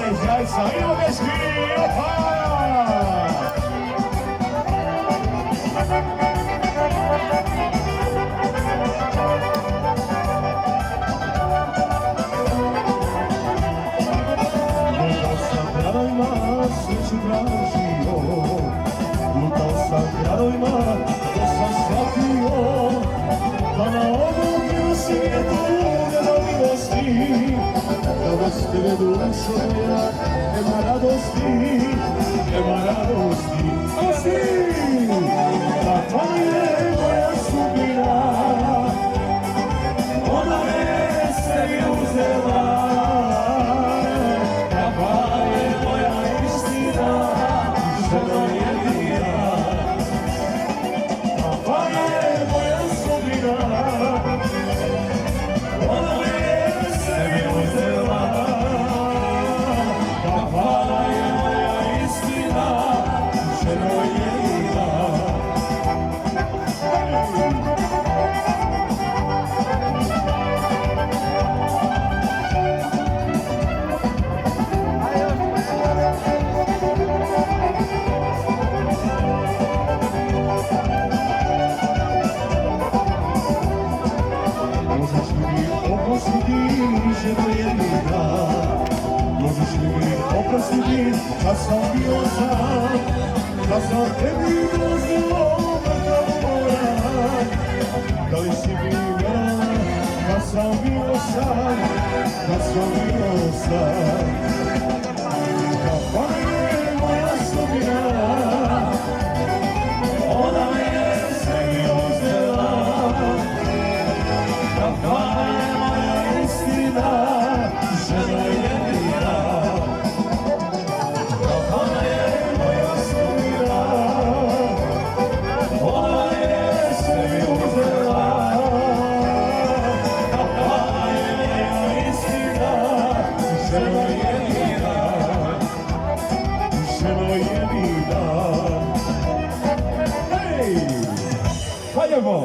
bez jajca, ino bez krvi, opa! Lutao sam gradovima, sreću tražio, lutao sam gradovima, to sam shvatio, da na ovom svijetu nema milosti, da bez tebe dušo moja nema radosti, nema radosti. A ti, takva je moja sudbina, ona me sebi uzela. Takva je moja istina, ženo jedina. Takva je moja sudbina, ona me sebi uzela. Takva je moja istina, ženo jedina. Možeš li mi oprostiti, ženo jedina? Možeš li mi oprostiti, kad sam bio sam, kad sam tebi dozvao mrtav moja? Da li si mi vjerovala, kad sam bio sam, kad sam bio sam? Kakva je moja sudbina, ona me sebi uzela. Kakva je moja istina, ženo jedina. Kakva je moja sudbina, ona me sebi uzela. Kakva je moja istina, ženo jedina. Ženo jedina. Hej! Hajmo!